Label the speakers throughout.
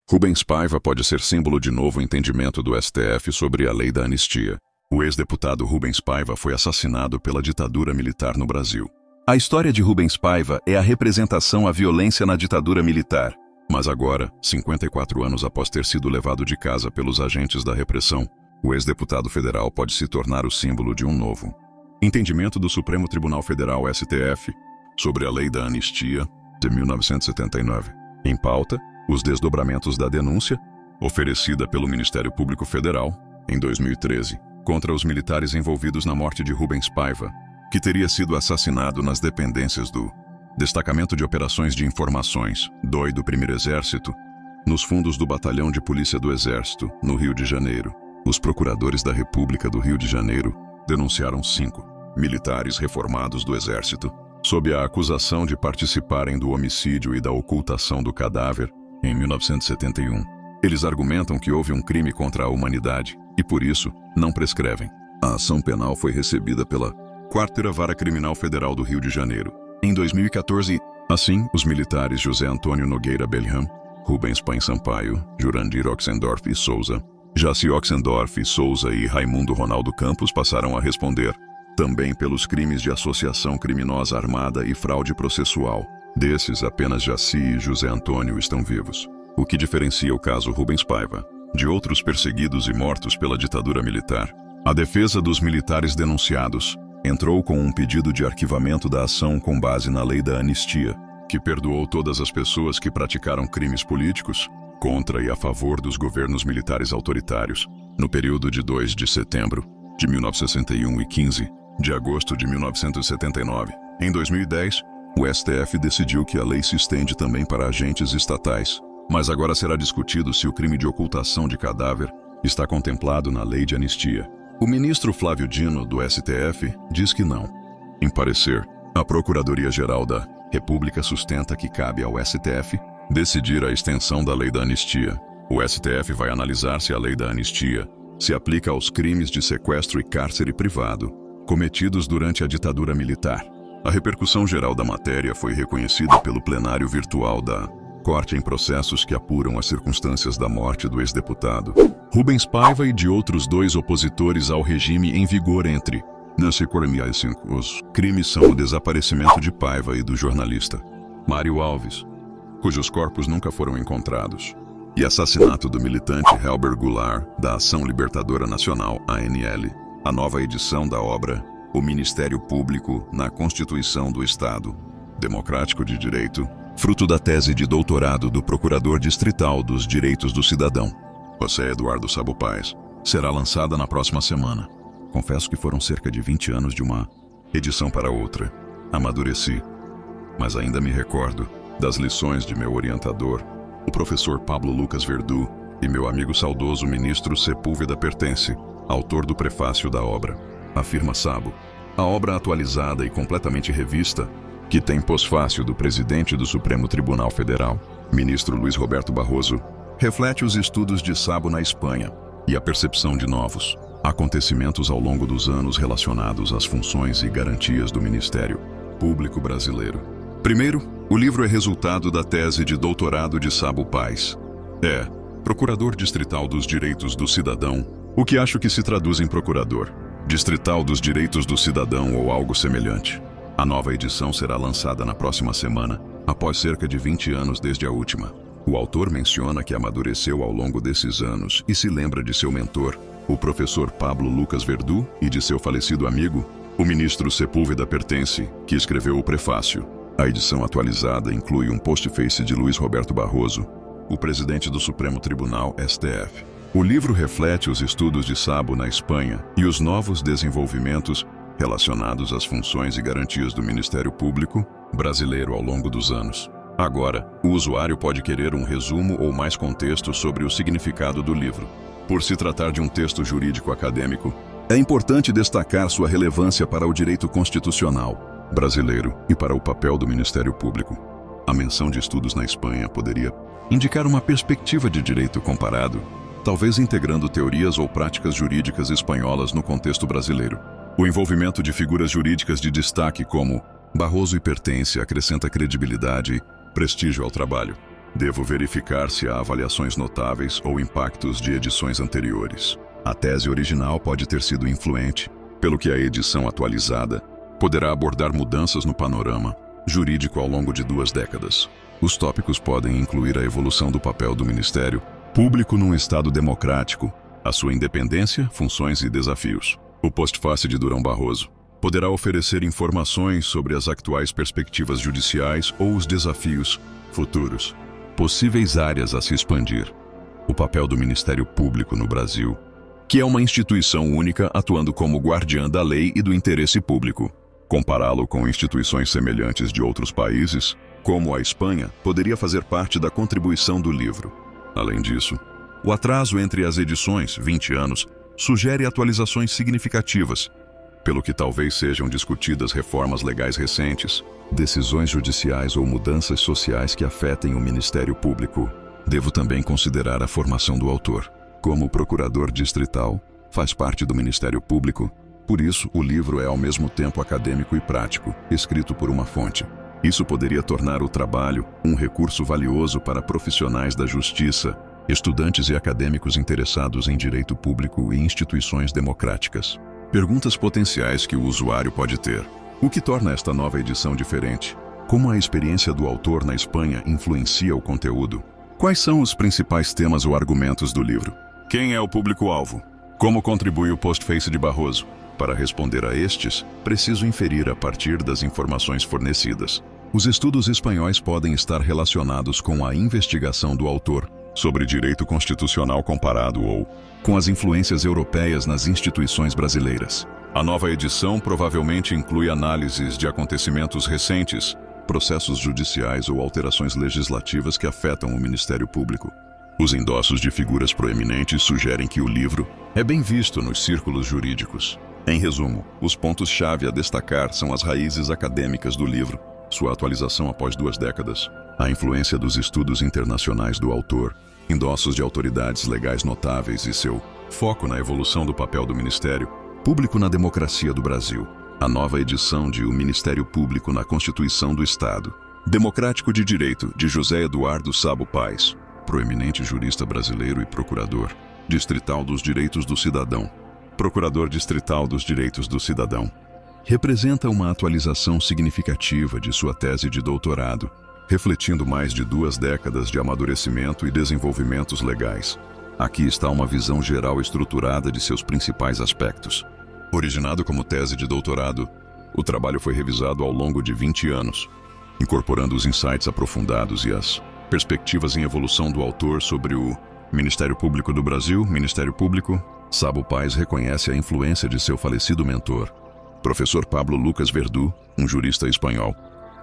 Speaker 1: Rubens Paiva pode ser símbolo de novo entendimento do STF sobre a lei da anistia. O ex-deputado Rubens Paiva foi assassinado pela ditadura militar no Brasil. A história de Rubens Paiva é a representação à violência na ditadura militar. Mas agora, 54 anos após ter sido levado de casa pelos agentes da repressão, o ex-deputado federal pode se tornar o símbolo de um novo entendimento do Supremo Tribunal Federal STF sobre a lei da anistia de 1979. Em pauta, os desdobramentos da denúncia, oferecida pelo Ministério Público Federal, em 2013, contra os militares envolvidos na morte de Rubens Paiva, que teria sido assassinado nas dependências do Destacamento de Operações de Informações, DOI do 1º Exército, nos fundos do Batalhão de Polícia do Exército, no Rio de Janeiro. Os procuradores da República do Rio de Janeiro denunciaram 5 militares reformados do Exército, sob a acusação de participarem do homicídio e da ocultação do cadáver em 1971. Eles argumentam que houve um crime contra a humanidade e, por isso, não prescrevem. A ação penal foi recebida pela 4ª Vara Criminal Federal do Rio de Janeiro. Em 2014, assim, os militares José Antônio Nogueira Belham, Rubens Paim Sampaio, Jurandir Oxendorf e Souza, Jaci Oxendorf e Souza e Raimundo Ronaldo Campos passaram a responder também pelos crimes de associação criminosa armada e fraude processual. Desses, apenas Jaci e José Antônio estão vivos. O que diferencia o caso Rubens Paiva de outros perseguidos e mortos pela ditadura militar. A defesa dos militares denunciados entrou com um pedido de arquivamento da ação com base na lei da anistia, que perdoou todas as pessoas que praticaram crimes políticos contra e a favor dos governos militares autoritários, no período de 2 de setembro de 1961 e 15 de agosto de 1979. Em 2010, o STF decidiu que a lei se estende também para agentes estatais, mas agora será discutido se o crime de ocultação de cadáver está contemplado na lei de anistia. O ministro Flávio Dino, do STF, diz que não. Em parecer, a Procuradoria-Geral da República sustenta que cabe ao STF decidir a extensão da lei da anistia. O STF vai analisar se a lei da anistia se aplica aos crimes de sequestro e cárcere privado cometidos durante a ditadura militar. A repercussão geral da matéria foi reconhecida pelo plenário virtual da Corte em processos que apuram as circunstâncias da morte do ex-deputado Rubens Paiva e de outros 2 opositores ao regime em vigor entre 1945. Os crimes são o desaparecimento de Paiva e do jornalista Mário Alves, cujos corpos nunca foram encontrados, e assassinato do militante Helber Goulart, da Ação Libertadora Nacional, ANL. A nova edição da obra O Ministério Público na Constituição do Estado Democrático de Direito, fruto da tese de doutorado do Procurador Distrital dos Direitos do Cidadão, José Eduardo Sabo Paes, será lançada na próxima semana. Confesso que foram cerca de 20 anos de uma edição para outra. Amadureci, mas ainda me recordo das lições de meu orientador, o professor Pablo Lucas Verdu, e meu amigo saudoso ministro Sepúlveda Pertence, autor do prefácio da obra. Afirma Sabo. A obra atualizada e completamente revista, que tem pós-fácio do presidente do Supremo Tribunal Federal, ministro Luiz Roberto Barroso, reflete os estudos de Sabo na Espanha e a percepção de novos acontecimentos ao longo dos anos relacionados às funções e garantias do Ministério Público brasileiro. Primeiro, o livro é resultado da tese de doutorado de Sabo Paes. É Procurador Distrital dos Direitos do Cidadão, o que acho que se traduz em Procurador Distrital dos Direitos do Cidadão ou algo semelhante. A nova edição será lançada na próxima semana, após cerca de 20 anos desde a última. O autor menciona que amadureceu ao longo desses anos e se lembra de seu mentor, o professor Pablo Lucas Verdu, e de seu falecido amigo, o ministro Sepúlveda Pertence, que escreveu o prefácio. A edição atualizada inclui um postface de Luiz Roberto Barroso, o presidente do Supremo Tribunal STF. O livro reflete os estudos de Sabo na Espanha e os novos desenvolvimentos relacionados às funções e garantias do Ministério Público brasileiro ao longo dos anos. Agora, o usuário pode querer um resumo ou mais contexto sobre o significado do livro. Por se tratar de um texto jurídico acadêmico, é importante destacar sua relevância para o direito constitucional brasileiro e para o papel do Ministério Público. A menção de estudos na Espanha poderia indicar uma perspectiva de direito comparado, talvez integrando teorias ou práticas jurídicas espanholas no contexto brasileiro. O envolvimento de figuras jurídicas de destaque como Barroso e Pertence acrescenta credibilidade e prestígio ao trabalho. Devo verificar se há avaliações notáveis ou impactos de edições anteriores. A tese original pode ter sido influente, pelo que a edição atualizada poderá abordar mudanças no panorama jurídico ao longo de 2 décadas. Os tópicos podem incluir a evolução do papel do Ministério Público num Estado democrático, a sua independência, funções e desafios. O postfácio de Durão Barroso poderá oferecer informações sobre as atuais perspectivas judiciais ou os desafios futuros. Possíveis áreas a se expandir. O papel do Ministério Público no Brasil, que é uma instituição única atuando como guardiã da lei e do interesse público. Compará-lo com instituições semelhantes de outros países, como a Espanha, poderia fazer parte da contribuição do livro. Além disso, o atraso entre as edições, 20 anos, sugere atualizações significativas, pelo que talvez sejam discutidas reformas legais recentes, decisões judiciais ou mudanças sociais que afetem o Ministério Público. Devo também considerar a formação do autor. Como procurador distrital, faz parte do Ministério Público. Por isso, o livro é ao mesmo tempo acadêmico e prático, escrito por uma fonte. Isso poderia tornar o trabalho um recurso valioso para profissionais da justiça, estudantes e acadêmicos interessados em direito público e instituições democráticas. Perguntas potenciais que o usuário pode ter. O que torna esta nova edição diferente? Como a experiência do autor na Espanha influencia o conteúdo? Quais são os principais temas ou argumentos do livro? Quem é o público-alvo? Como contribui o postface de Barroso? Para responder a estes, preciso inferir a partir das informações fornecidas. Os estudos espanhóis podem estar relacionados com a investigação do autor sobre direito constitucional comparado ou com as influências europeias nas instituições brasileiras. A nova edição provavelmente inclui análises de acontecimentos recentes, processos judiciais ou alterações legislativas que afetam o Ministério Público. Os endossos de figuras proeminentes sugerem que o livro é bem visto nos círculos jurídicos. Em resumo, os pontos-chave a destacar são as raízes acadêmicas do livro, sua atualização após 2 décadas, a influência dos estudos internacionais do autor, endossos de autoridades legais notáveis e seu foco na evolução do papel do Ministério Público na democracia do Brasil, a nova edição de O Ministério Público na Constituição do Estado, Democrático de Direito, de José Eduardo Sabo Paes, proeminente jurista brasileiro e procurador distrital dos direitos do cidadão, Procurador Distrital dos Direitos do Cidadão. Representa uma atualização significativa de sua tese de doutorado, refletindo mais de 2 décadas de amadurecimento e desenvolvimentos legais. Aqui está uma visão geral estruturada de seus principais aspectos. Originado como tese de doutorado, o trabalho foi revisado ao longo de 20 anos, incorporando os insights aprofundados e as perspectivas em evolução do autor sobre o Ministério Público do Brasil. Ministério Público. Sabo Paes reconhece a influência de seu falecido mentor, professor Pablo Lucas Verdú, um jurista espanhol,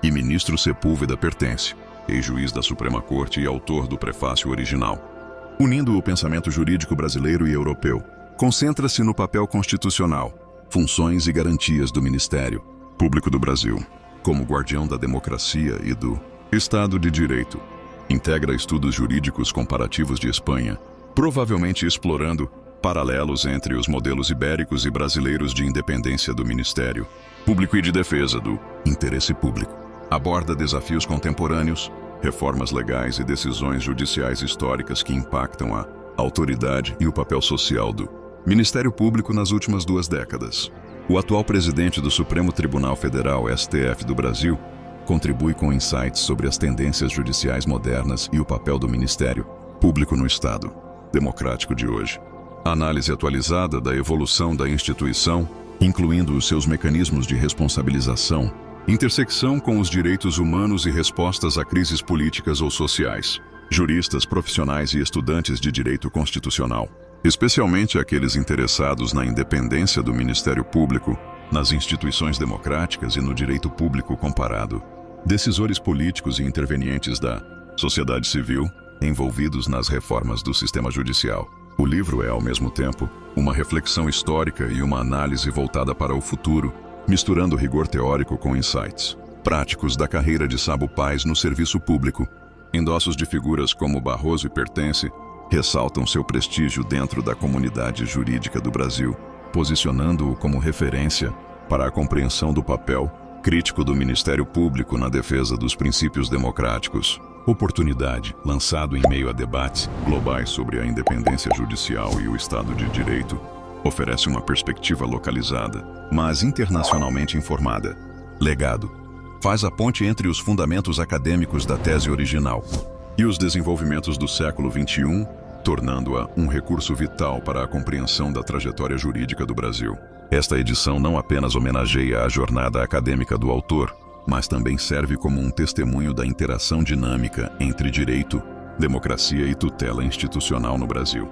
Speaker 1: e ministro Sepúlveda Pertence, ex-juiz da Suprema Corte e autor do prefácio original. Unindo o pensamento jurídico brasileiro e europeu, concentra-se no papel constitucional, funções e garantias do Ministério Público do Brasil, como guardião da democracia e do Estado de Direito. Integra estudos jurídicos comparativos de Espanha, provavelmente explorando paralelos entre os modelos ibéricos e brasileiros de independência do Ministério Público e de defesa do interesse público. Aborda desafios contemporâneos, reformas legais e decisões judiciais históricas que impactam a autoridade e o papel social do Ministério Público nas últimas 2 décadas. O atual presidente do Supremo Tribunal Federal, STF do Brasil, contribui com insights sobre as tendências judiciais modernas e o papel do Ministério Público no Estado democrático de hoje. Análise atualizada da evolução da instituição, incluindo os seus mecanismos de responsabilização, intersecção com os direitos humanos e respostas a crises políticas ou sociais. Juristas, profissionais e estudantes de direito constitucional, especialmente aqueles interessados na independência do Ministério Público, nas instituições democráticas e no direito público comparado. Decisores políticos e intervenientes da sociedade civil, envolvidos nas reformas do sistema judicial. O livro é, ao mesmo tempo, uma reflexão histórica e uma análise voltada para o futuro, misturando rigor teórico com insights práticos da carreira de Sabo Paes no serviço público. Endossos de figuras como Barroso e Pertence ressaltam seu prestígio dentro da comunidade jurídica do Brasil, posicionando-o como referência para a compreensão do papel crítico do Ministério Público na defesa dos princípios democráticos. Oportunidade, lançado em meio a debates globais sobre a independência judicial e o Estado de Direito, oferece uma perspectiva localizada, mas internacionalmente informada. Legado. Faz a ponte entre os fundamentos acadêmicos da tese original e os desenvolvimentos do século XXI, tornando-a um recurso vital para a compreensão da trajetória jurídica do Brasil. Esta edição não apenas homenageia a jornada acadêmica do autor, mas também serve como um testemunho da interação dinâmica entre direito, democracia e tutela institucional no Brasil.